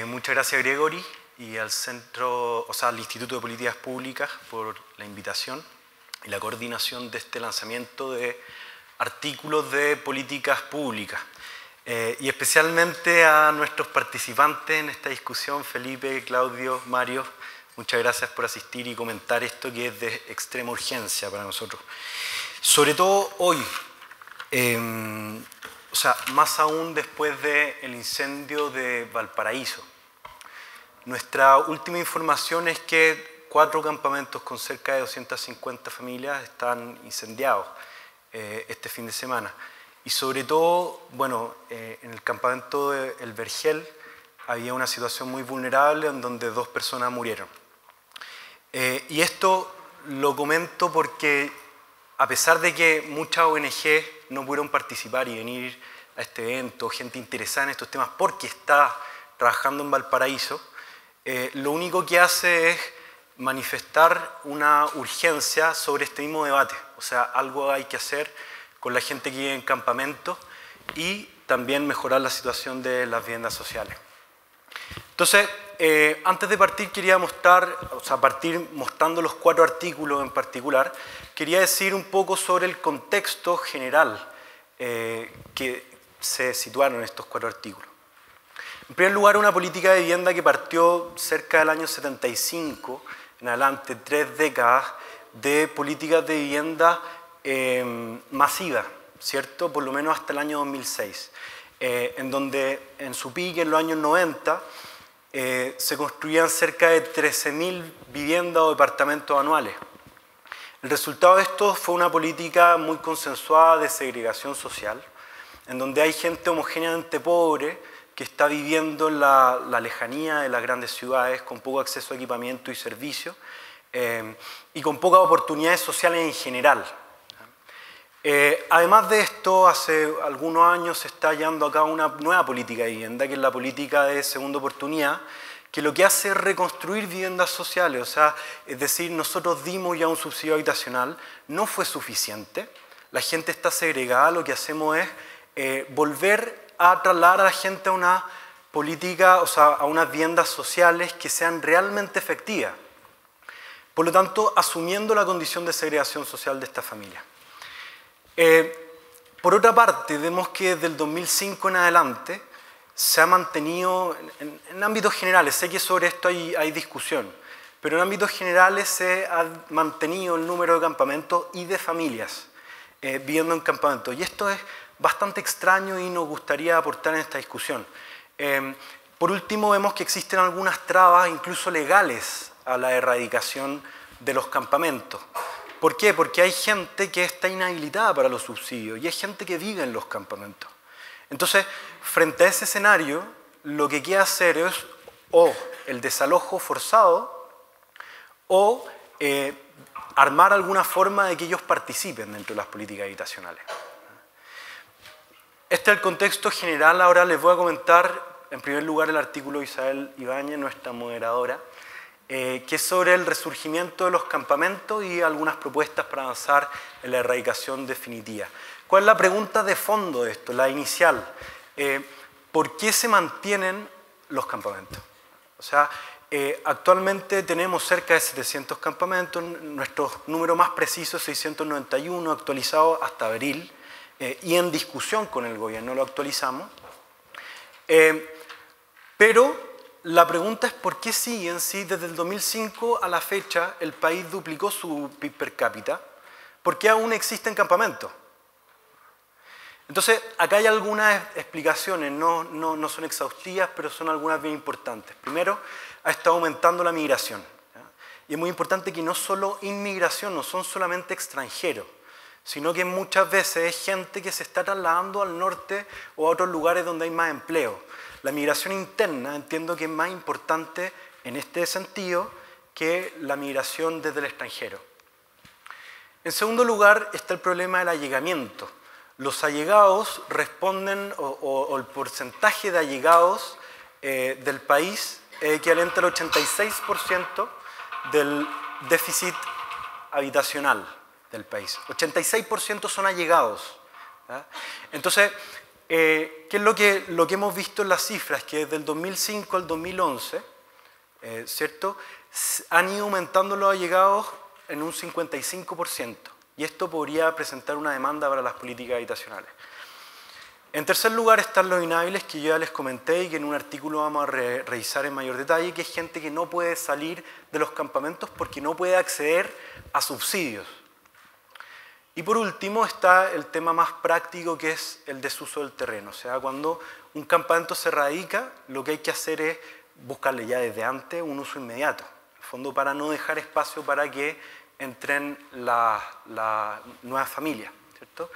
Muchas gracias, Gregory, y al al Instituto de Políticas Públicas por la invitación y la coordinación de este lanzamiento de artículos de políticas públicas. Y especialmente a nuestros participantes en esta discusión, Felipe, Claudio, Mario, muchas gracias por asistir y comentar esto que es de extrema urgencia para nosotros. Sobre todo hoy, más aún después del incendio de Valparaíso. Nuestra última información es que 4 campamentos con cerca de 250 familias están incendiados este fin de semana. Y sobre todo, en el campamento de El Vergel había una situación muy vulnerable en donde 2 personas murieron. Y esto lo comento porque a pesar de que muchas ONG no pudieron participar y venir a este evento, gente interesada en estos temas porque está trabajando en Valparaíso, lo único que hace es manifestar una urgencia sobre este mismo debate. O sea, algo hay que hacer con la gente que vive en campamentos y también mejorar la situación de las viviendas sociales. Entonces, antes de partir quería partir mostrando los 4 artículos en particular. Quería decir un poco sobre el contexto general que se situaron en estos 4 artículos. En primer lugar, una política de vivienda que partió cerca del año 75 en adelante, 3 décadas de políticas de vivienda masiva, ¿cierto? Por lo menos hasta el año 2006, en donde en su pique, en los años 90, se construían cerca de 13.000 viviendas o departamentos anuales. El resultado de esto fue una política muy consensuada de segregación social, en donde hay gente homogéneamente pobre que está viviendo en la lejanía de las grandes ciudades, con poco acceso a equipamiento y servicios, y con pocas oportunidades sociales en general. Además de esto, hace algunos años se está llevando a cabo una nueva política de vivienda, que es la política de segunda oportunidad, que lo que hace es reconstruir viviendas sociales. Es decir, nosotros dimos ya un subsidio habitacional, no fue suficiente, la gente está segregada, lo que hacemos es volver a trasladar a la gente a una política, a unas viviendas sociales que sean realmente efectivas. Por lo tanto, asumiendo la condición de segregación social de esta familia. Por otra parte, vemos que desde el 2005 en adelante se ha mantenido, en ámbitos generales, sé que sobre esto hay discusión, pero en ámbitos generales se ha mantenido el número de campamentos y de familias viviendo en campamentos. Y esto es bastante extraño y nos gustaría aportar en esta discusión. Por último, vemos que existen algunas trabas, incluso legales, a la erradicación de los campamentos. ¿Por qué? Porque hay gente que está inhabilitada para los subsidios y hay gente que vive en los campamentos. Entonces, frente a ese escenario, lo que queda hacer es o el desalojo forzado o armar alguna forma de que ellos participen dentro de las políticas habitacionales. Este es el contexto general. Ahora les voy a comentar, en primer lugar, el artículo de Isabel Ibáñez, nuestra moderadora, que es sobre el resurgimiento de los campamentos y algunas propuestas para avanzar en la erradicación definitiva. ¿Cuál es la pregunta de fondo de esto, la inicial? ¿Por qué se mantienen los campamentos? Actualmente tenemos cerca de 700 campamentos, nuestro número más preciso es 691, actualizado hasta abril, y en discusión con el gobierno lo actualizamos. Pero la pregunta es ¿por qué siguen si desde el 2005 a la fecha el país duplicó su PIB per cápita? ¿Por qué aún existen campamentos? Entonces, acá hay algunas explicaciones, no son exhaustivas, pero son algunas bien importantes. Primero, ha estado aumentando la migración, ¿ya? Y es muy importante que no solo inmigración, no son solamente extranjeros, sino que muchas veces es gente que se está trasladando al norte o a otros lugares donde hay más empleo. La migración interna entiendo que es más importante en este sentido que la migración desde el extranjero. En segundo lugar está el problema del allegamiento. Los allegados responden, o el porcentaje de allegados del país es equivalente al 86% del déficit habitacional del país. 86% son allegados, ¿ya? Entonces, ¿qué es lo que hemos visto en las cifras? Que desde el 2005 al 2011, ¿cierto?, han ido aumentando los allegados en un 55%. Y esto podría presentar una demanda para las políticas habitacionales. En tercer lugar están los inhábiles, que yo ya les comenté y que en un artículo vamos a revisar en mayor detalle, que es gente que no puede salir de los campamentos porque no puede acceder a subsidios. Y por último está el tema más práctico, que es el desuso del terreno. O sea, cuando un campamento se radica, lo que hay que hacer es buscarle ya desde antes un uso inmediato, en el fondo para no dejar espacio para que entren las nuevas familias, ¿cierto?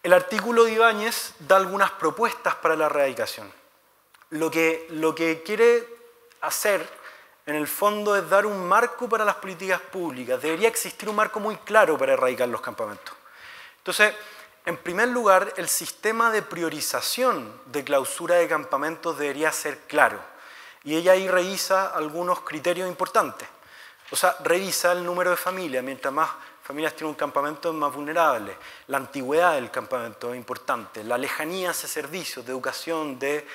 El artículo de Ibáñez da algunas propuestas para la erradicación. Lo que quiere hacer, en el fondo, es dar un marco para las políticas públicas. Debería existir un marco muy claro para erradicar los campamentos. Entonces, en primer lugar, el sistema de priorización de clausura de campamentos debería ser claro. Y ella ahí revisa algunos criterios importantes. O sea, revisa el número de familias. Mientras más familias tienen un campamento, es más vulnerable. La antigüedad del campamento es importante. La lejanía hacia servicios de educación, de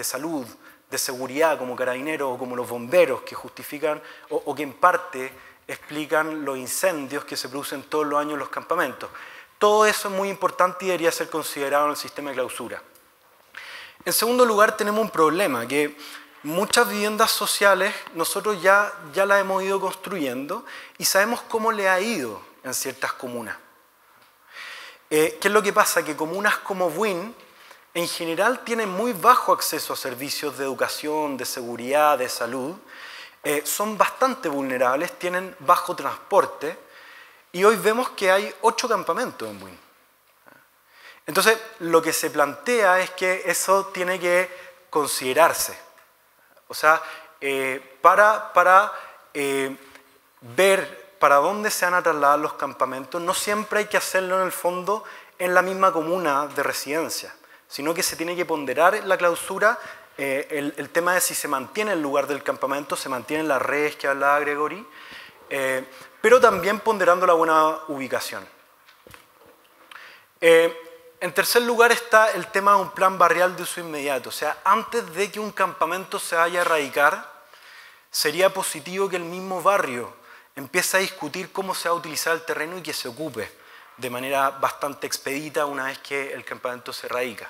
salud, de seguridad, como carabineros o como los bomberos, que justifican o que en parte explican los incendios que se producen todos los años en los campamentos. Todo eso es muy importante y debería ser considerado en el sistema de clausura. En segundo lugar, tenemos un problema, que muchas viviendas sociales nosotros ya las hemos ido construyendo y sabemos cómo le ha ido en ciertas comunas. ¿Qué es lo que pasa? Que comunas como Buin, en general, tienen muy bajo acceso a servicios de educación, de seguridad, de salud, son bastante vulnerables, tienen bajo transporte, y hoy vemos que hay 8 campamentos en Buin. Entonces, lo que se plantea es que eso tiene que considerarse. O sea, para ver para dónde se van a trasladar los campamentos, no siempre hay que hacerlo en el fondo en la misma comuna de residencia, sino que se tiene que ponderar la clausura, el tema de si se mantiene el lugar del campamento, se mantienen las redes que hablaba Gregory, pero también ponderando la buena ubicación. En tercer lugar está el tema de un plan barrial de uso inmediato. O sea, antes de que un campamento se vaya a erradicar, sería positivo que el mismo barrio empiece a discutir cómo se va a utilizar el terreno y que se ocupe de manera bastante expedita una vez que el campamento se erradica.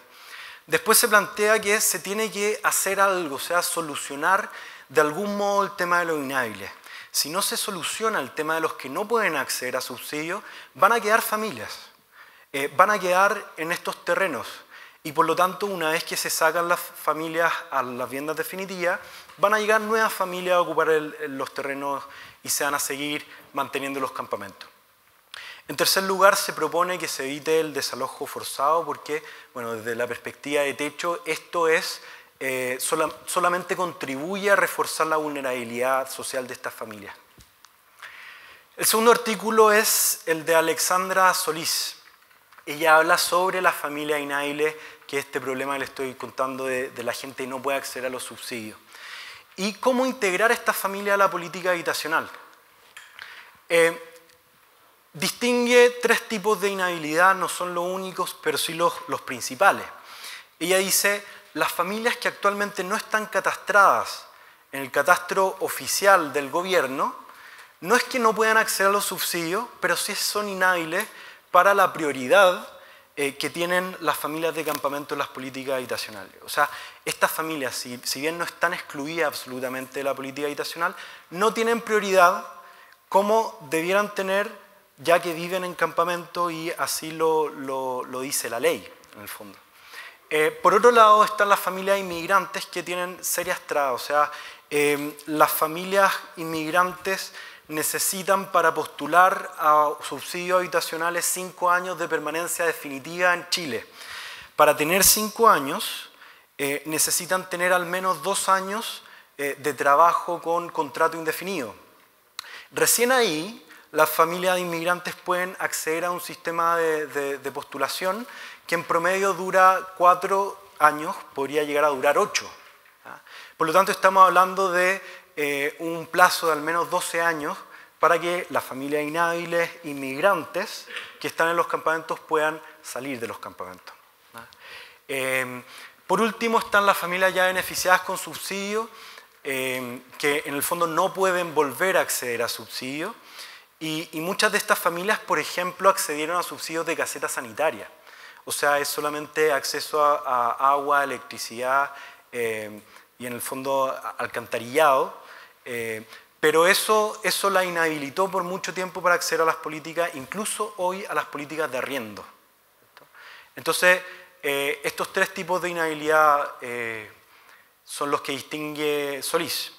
Después se plantea que se tiene que hacer algo, o sea, solucionar de algún modo el tema de los inhábiles. Si no se soluciona el tema de los que no pueden acceder a subsidios, van a quedar familias, van a quedar en estos terrenos y por lo tanto una vez que se sacan las familias a las viviendas definitivas, van a llegar nuevas familias a ocupar los terrenos y se van a seguir manteniendo los campamentos. En tercer lugar, se propone que se evite el desalojo forzado porque, bueno, desde la perspectiva de techo, esto es solamente contribuye a reforzar la vulnerabilidad social de estas familias. El segundo artículo es el de Alexandra Solís. Ella habla sobre las familias inhábiles, que es este problema que le estoy contando de la gente que no puede acceder a los subsidios. Y cómo integrar a estas familias a la política habitacional. Distingue 3 tipos de inhabilidad, no son los únicos, pero sí los principales. Ella dice, las familias que actualmente no están catastradas en el catastro oficial del gobierno, no es que no puedan acceder a los subsidios, pero sí son inhábiles para la prioridad que tienen las familias de campamento en las políticas habitacionales. O sea, estas familias, si bien no están excluidas absolutamente de la política habitacional, no tienen prioridad como debieran tener ya que viven en campamento y así lo dice la ley, en el fondo. Por otro lado están las familias inmigrantes que tienen serias trabas, o sea, las familias inmigrantes necesitan para postular a subsidios habitacionales 5 años de permanencia definitiva en Chile. Para tener 5 años necesitan tener al menos 2 años de trabajo con contrato indefinido. Recién ahí las familias de inmigrantes pueden acceder a un sistema de postulación que en promedio dura 4 años, podría llegar a durar 8. Por lo tanto, estamos hablando de un plazo de al menos 12 años para que las familias inhábiles inmigrantes que están en los campamentos puedan salir de los campamentos. Por último están las familias ya beneficiadas con subsidio, que en el fondo no pueden volver a acceder a subsidio, y muchas de estas familias, por ejemplo, accedieron a subsidios de caseta sanitaria. O sea, es solamente acceso a agua, electricidad y en el fondo alcantarillado, pero eso la inhabilitó por mucho tiempo para acceder a las políticas, incluso hoy a las políticas de arriendo. Entonces, estos tres tipos de inhabilidad son los que distingue Solís.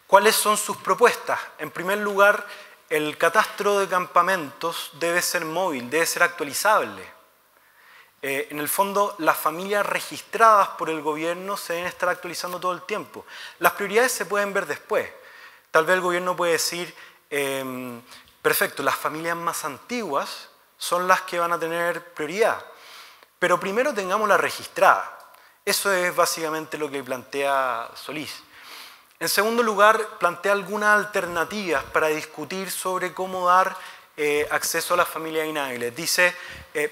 ¿Cuáles son sus propuestas? En primer lugar, el catastro de campamentos debe ser móvil, debe ser actualizable. En el fondo, las familias registradas por el gobierno se deben estar actualizando todo el tiempo. Las prioridades se pueden ver después. Tal vez el gobierno puede decir, perfecto, las familias más antiguas son las que van a tener prioridad, pero primero tengámosla registrada. Eso es básicamente lo que plantea Solís. En segundo lugar, plantea algunas alternativas para discutir sobre cómo dar acceso a las familias inhábiles. Dice,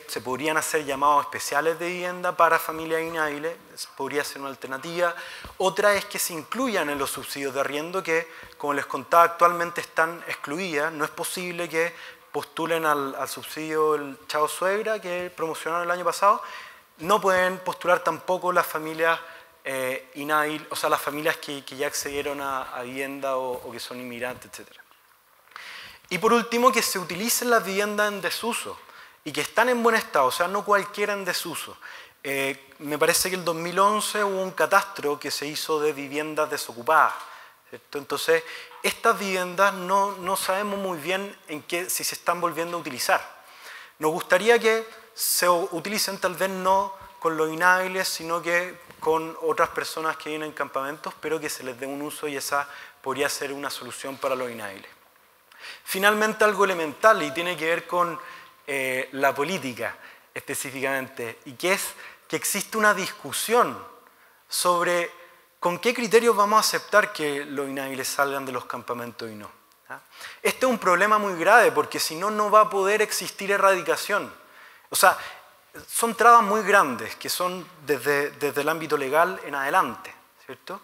se podrían hacer llamados especiales de vivienda para familias inhábiles, podría ser una alternativa. Otra es que se incluyan en los subsidios de arriendo que, como les contaba, actualmente están excluidas. No es posible que postulen al subsidio del Chao Suegra, que promocionaron el año pasado. No pueden postular tampoco las familias inhábiles, o sea, las familias que ya accedieron a vivienda o que son inmigrantes, etc. Y por último, que se utilicen las viviendas en desuso y que están en buen estado, o sea, no cualquiera en desuso. Me parece que en el 2011 hubo un catastro que se hizo de viviendas desocupadas, ¿cierto? Entonces, estas viviendas no sabemos muy bien si se están volviendo a utilizar. Nos gustaría que se utilicen tal vez no con los inhábiles, sino que con otras personas que vienen en campamentos, pero que se les dé un uso y esa podría ser una solución para los inhábiles. Finalmente, algo elemental y tiene que ver con la política específicamente, y que es que existe una discusión sobre con qué criterios vamos a aceptar que los inhábiles salgan de los campamentos y no. Este es un problema muy grave porque si no, no va a poder existir erradicación. O sea, son trabas muy grandes que son desde el ámbito legal en adelante, ¿cierto?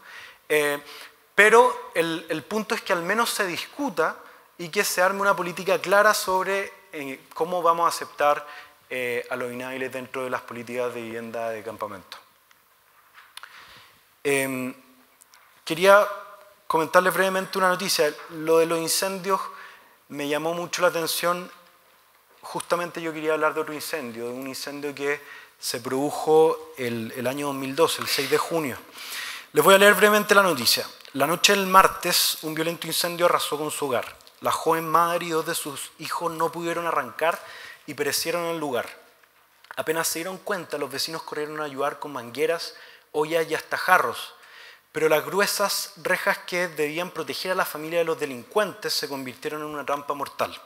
Pero el punto es que al menos se discuta y que se arme una política clara sobre cómo vamos a aceptar a los inhábiles dentro de las políticas de vivienda de campamento. Quería comentarles brevemente una noticia. Lo de los incendios me llamó mucho la atención. Justamente yo quería hablar de otro incendio, de un incendio que se produjo el año 2012, el 6 de junio. Les voy a leer brevemente la noticia. La noche del martes, un violento incendio arrasó con su hogar. La joven madre y dos de sus hijos no pudieron arrancar y perecieron en el lugar. Apenas se dieron cuenta, los vecinos corrieron a ayudar con mangueras, ollas y hasta jarros, pero las gruesas rejas que debían proteger a la familia de los delincuentes se convirtieron en una trampa mortal.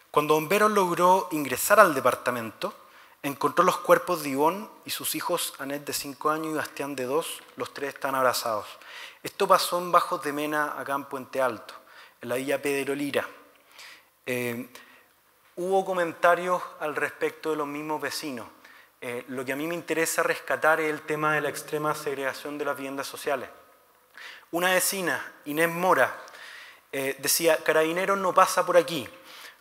Cuando Bomberos logró ingresar al departamento, encontró los cuerpos de Ivonne y sus hijos Anet de 5 años y Bastián de 2, los tres están abrazados. Esto pasó en Bajos de Mena, acá en Puente Alto, en la villa Pedro Lira. Hubo comentarios al respecto de los mismos vecinos. Lo que a mí me interesa rescatar es el tema de la extrema segregación de las viviendas sociales. Una vecina, Inés Mora, decía, Carabineros no pasa por aquí.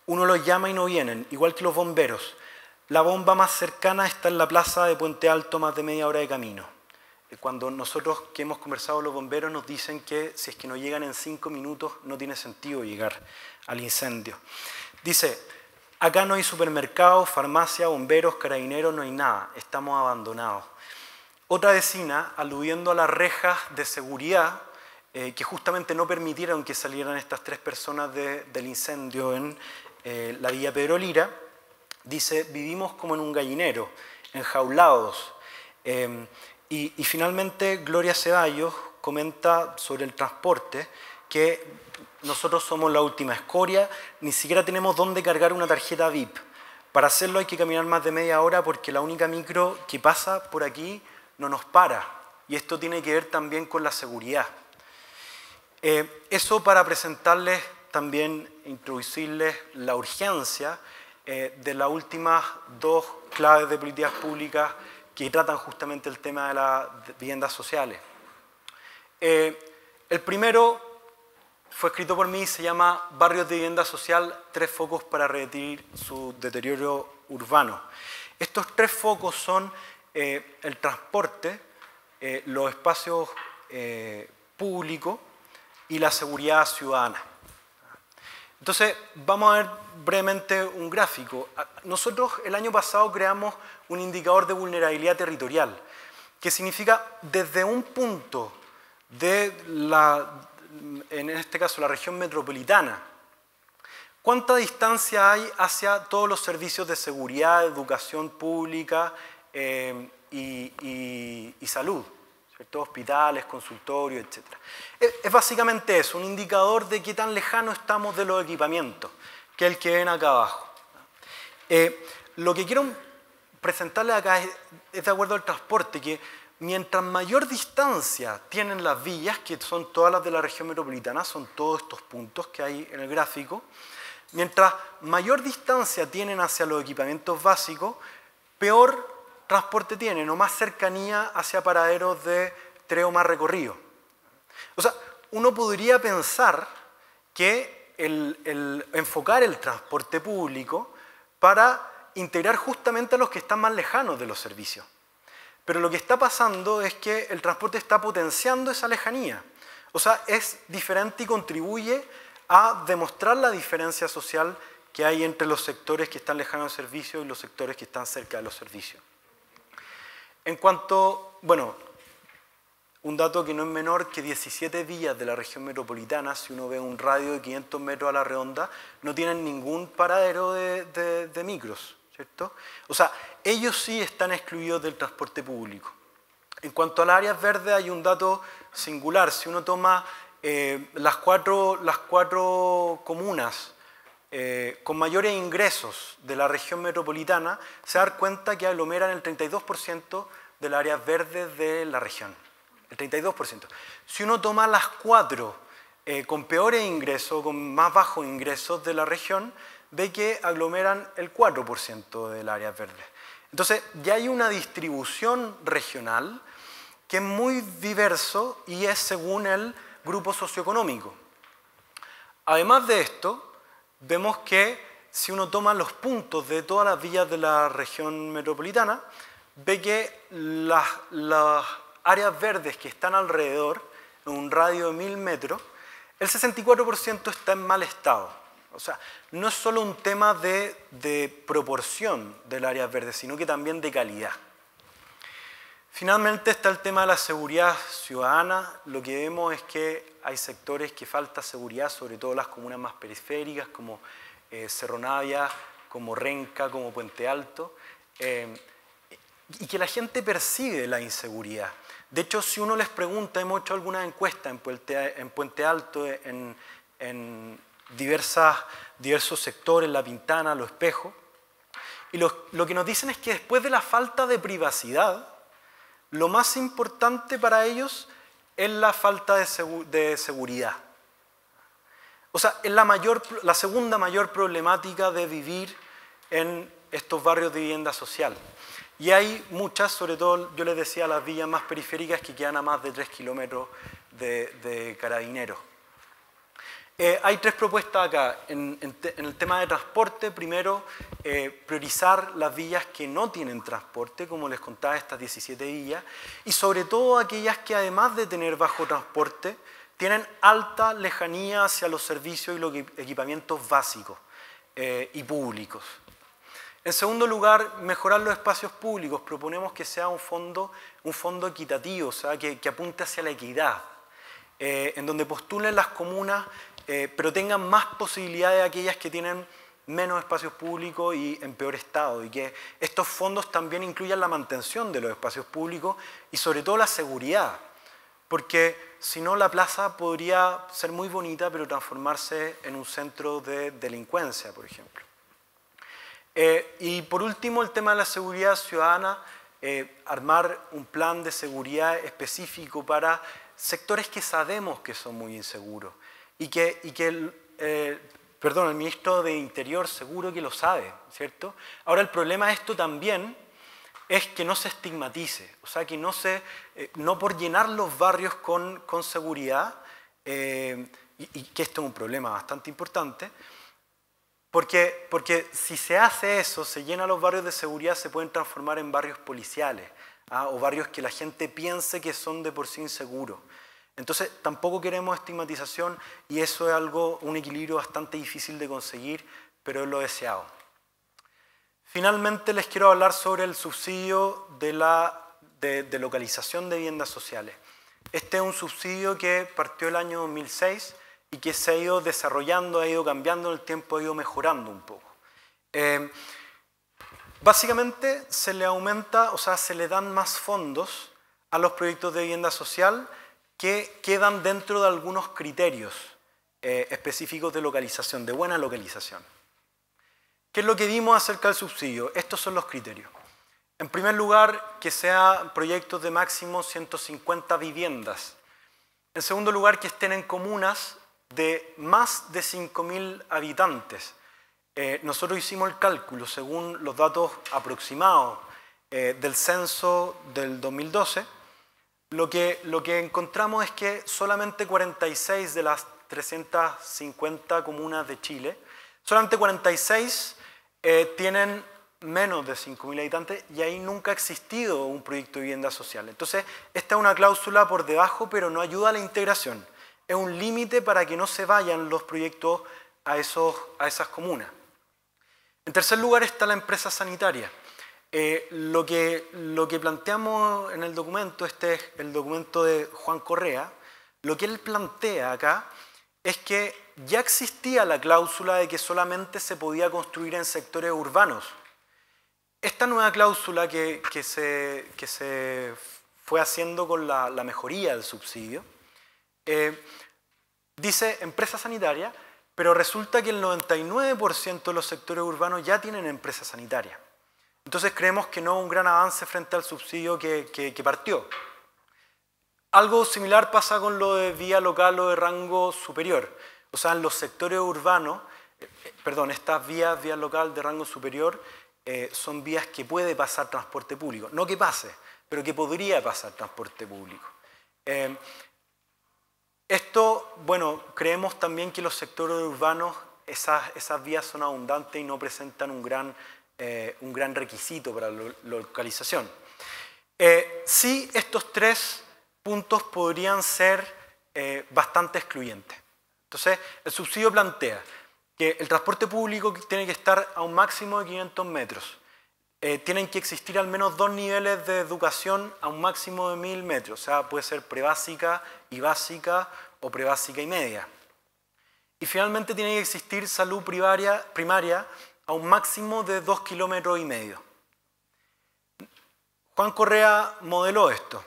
Uno los llama y no vienen, igual que los bomberos. La bomba más cercana está en la plaza de Puente Alto, más de media hora de camino. Cuando nosotros que hemos conversado con los bomberos nos dicen que si es que no llegan en 5 minutos no tiene sentido llegar al incendio. Dice, acá no hay supermercado, farmacia, bomberos, carabineros, no hay nada, estamos abandonados. Otra vecina, aludiendo a las rejas de seguridad que justamente no permitieron que salieran estas 3 personas del incendio en la villa Pedro Lira, dice, vivimos como en un gallinero, enjaulados. Y finalmente Gloria Ceballos comenta sobre el transporte que nosotros somos la última escoria, ni siquiera tenemos dónde cargar una tarjeta VIP. Para hacerlo hay que caminar más de media hora porque la única micro que pasa por aquí no nos para. Y esto tiene que ver también con la seguridad. Eso para presentarles también introducirles la urgencia de las últimas dos claves de políticas públicas que tratan justamente el tema de las viviendas sociales. El primero fue escrito por mí y se llama Barrios de Vivienda Social, 3 focos para revertir su deterioro urbano. Estos 3 focos son el transporte, los espacios públicos y la seguridad ciudadana. Entonces, vamos a ver brevemente un gráfico. Nosotros el año pasado creamos un indicador de vulnerabilidad territorial, que significa desde un punto de en este caso la región metropolitana, cuánta distancia hay hacia todos los servicios de seguridad, educación pública y salud, ¿cierto? Hospitales, consultorios, etc. Es básicamente eso, un indicador de qué tan lejano estamos de los equipamientos, que es el que ven acá abajo. Lo que quiero presentarles acá es de acuerdo al transporte, que mientras mayor distancia tienen las villas, que son todas las de la región metropolitana, son todos estos puntos que hay en el gráfico, mientras mayor distancia tienen hacia los equipamientos básicos, peor transporte tienen o más cercanía hacia paraderos de 3 o más recorridos. O sea, uno podría pensar que el enfocar el transporte público para integrar justamente a los que están más lejanos de los servicios. Pero lo que está pasando es que el transporte está potenciando esa lejanía. O sea, es diferente y contribuye a demostrar la diferencia social que hay entre los sectores que están lejanos del servicio y los sectores que están cerca de los servicios. En cuanto, bueno, un dato que no es menor, que 17 villas de la región metropolitana, si uno ve un radio de 500 metros a la redonda, no tienen ningún paradero de micros, ¿cierto? O sea, ellos sí están excluidos del transporte público. En cuanto a las áreas verdes hay un dato singular. Si uno toma las cuatro comunas con mayores ingresos de la región metropolitana, se da cuenta que aglomeran el 32% de las áreas verdes de la región. El 32%. Si uno toma las 4 con peores ingresos, con más bajos ingresos de la región, ve que aglomeran el 4% del área verde. Entonces, ya hay una distribución regional que es muy diverso y es según el grupo socioeconómico. Además de esto, vemos que si uno toma los puntos de todas las villas de la región metropolitana, ve que las áreas verdes que están alrededor, en un radio de 1000 metros, el 64% está en mal estado. O sea, no es solo un tema de proporción del área verde, sino que también de calidad. Finalmente está el tema de la seguridad ciudadana. Lo que vemos es que hay sectores que falta seguridad, sobre todo las comunas más periféricas, como Cerro Navia, como Renca, como Puente Alto, y que la gente percibe la inseguridad. De hecho, si uno les pregunta, hemos hecho algunas encuestas en Puente Alto, en diversos sectores, La Pintana, Los Espejos, y lo que nos dicen es que después de la falta de privacidad, lo más importante para ellos es la falta de seguridad. O sea, es la segunda mayor problemática de vivir en estos barrios de vivienda social. Y hay muchas, sobre todo, yo les decía, las villas más periféricas que quedan a más de 3 kilómetros de Carabineros. Hay 3 propuestas acá. En el tema de transporte, primero, priorizar las villas que no tienen transporte, como les contaba, estas 17 villas, y sobre todo aquellas que además de tener bajo transporte, tienen alta lejanía hacia los servicios y los equipamientos básicos y públicos. En segundo lugar, mejorar los espacios públicos. Proponemos que sea un fondo equitativo, o sea, que apunte hacia la equidad, en donde postulen las comunas, pero tengan más posibilidades aquellas que tienen menos espacios públicos y en peor estado, y que estos fondos también incluyan la mantención de los espacios públicos y sobre todo la seguridad, porque si no la plaza podría ser muy bonita pero transformarse en un centro de delincuencia, por ejemplo. Y por último, el tema de la seguridad ciudadana, armar un plan de seguridad específico para sectores que sabemos que son muy inseguros y que el ministro de Interior seguro que lo sabe, ¿cierto? Ahora, el problema de esto también es que no se estigmatice, o sea, que no por llenar los barrios con seguridad, y que esto es un problema bastante importante, porque si se hace eso, se llenan los barrios de seguridad, se pueden transformar en barrios policiales, o barrios que la gente piense que son de por sí inseguros. Entonces, tampoco queremos estigmatización y eso es un equilibrio bastante difícil de conseguir, pero es lo deseado. Finalmente, les quiero hablar sobre el subsidio de localización de viviendas sociales. Este es un subsidio que partió el año 2006 y que se ha ido desarrollando, ha ido cambiando en el tiempo, ha ido mejorando un poco. Básicamente se le aumenta, o sea, se le dan más fondos a los proyectos de vivienda social que quedan dentro de algunos criterios específicos de localización, de buena localización. ¿Qué es lo que vimos acerca del subsidio? Estos son los criterios. En primer lugar, que sean proyectos de máximo 150 viviendas. En segundo lugar, que estén en comunas de más de 5.000 habitantes. Nosotros hicimos el cálculo según los datos aproximados del censo del 2012. Lo que encontramos es que solamente 46 de las 350 comunas de Chile, solamente 46 tienen menos de 5.000 habitantes y ahí nunca ha existido un proyecto de vivienda social. Entonces, esta es una cláusula por debajo, pero no ayuda a la integración. Es un límite para que no se vayan los proyectos a esas comunas. En tercer lugar está la empresa sanitaria. Lo que planteamos en el documento, este es el documento de Juan Correa, lo que él plantea acá es que ya existía la cláusula de que solamente se podía construir en sectores urbanos. Esta nueva cláusula que se fue haciendo con la mejoría del subsidio, dice empresa sanitaria, pero resulta que el 99% de los sectores urbanos ya tienen empresa sanitaria. Entonces creemos que no es un gran avance frente al subsidio que partió. Algo similar pasa con lo de vía local o de rango superior. O sea, en los sectores urbanos, estas vías local de rango superior son vías que puede pasar transporte público. No que pase, pero que podría pasar transporte público. Creemos también que los sectores urbanos, esas vías son abundantes y no presentan un gran requisito para la localización. Sí, estos tres puntos podrían ser bastante excluyentes. Entonces, el subsidio plantea que el transporte público tiene que estar a un máximo de 500 metros. Tienen que existir al menos 2 niveles de educación a un máximo de 1.000 metros. O sea, puede ser prebásica y básica o prebásica y media. Y finalmente tiene que existir salud primaria a un máximo de 2,5 kilómetros. Juan Correa modeló esto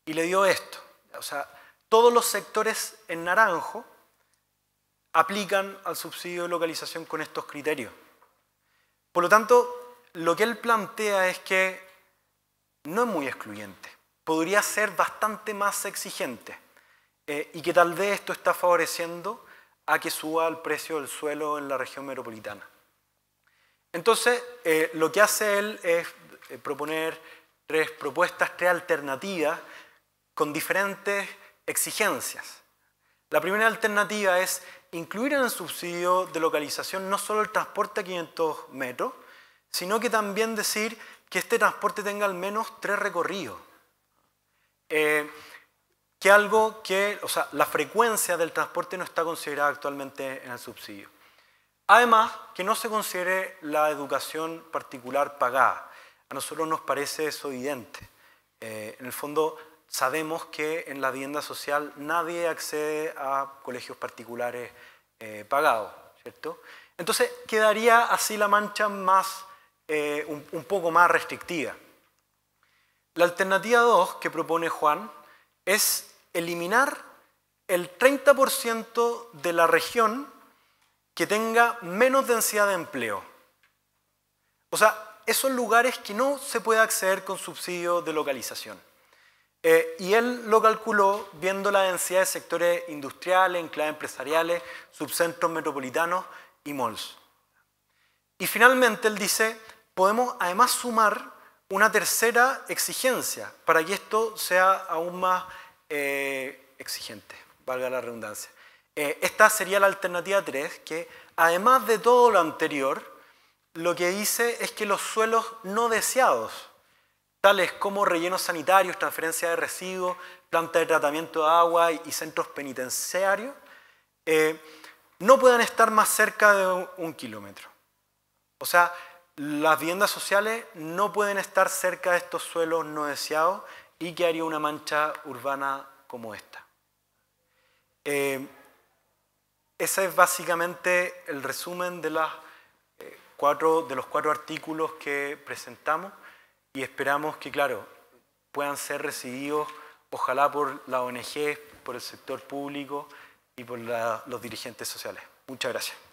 y le dio esto. O sea, todos los sectores en naranjo aplican al subsidio de localización con estos criterios. Por lo tanto, lo que él plantea es que no es muy excluyente. Podría ser bastante más exigente y que tal vez esto está favoreciendo a que suba el precio del suelo en la región metropolitana. Entonces, lo que hace él es proponer tres alternativas con diferentes exigencias. La primera alternativa es incluir en el subsidio de localización no solo el transporte a 500 metros, sino que también decir que este transporte tenga al menos 3 recorridos. La frecuencia del transporte no está considerada actualmente en el subsidio. Además, que no se considere la educación particular pagada. A nosotros nos parece eso evidente. En el fondo, sabemos que en la vivienda social nadie accede a colegios particulares pagados, ¿cierto? Entonces, quedaría así la mancha un poco más restrictiva. La alternativa 2 que propone Juan es eliminar el 30% de la región que tenga menos densidad de empleo. O sea, esos lugares que no se puede acceder con subsidio de localización. Y él lo calculó viendo la densidad de sectores industriales, enclaves empresariales, subcentros metropolitanos y malls. Y finalmente él dice, podemos además sumar una tercera exigencia para que esto sea aún más exigente, valga la redundancia. Esta sería la alternativa 3, que además de todo lo anterior, lo que dice es que los suelos no deseados, tales como rellenos sanitarios, transferencia de residuos, plantas de tratamiento de agua y centros penitenciarios, no puedan estar más cerca de 1 kilómetro. O sea, las viviendas sociales no pueden estar cerca de estos suelos no deseados y que haría una mancha urbana como esta. Ese es básicamente el resumen de los 4 artículos que presentamos y esperamos que, claro, puedan ser recibidos, ojalá por la ONG, por el sector público y por los dirigentes sociales. Muchas gracias.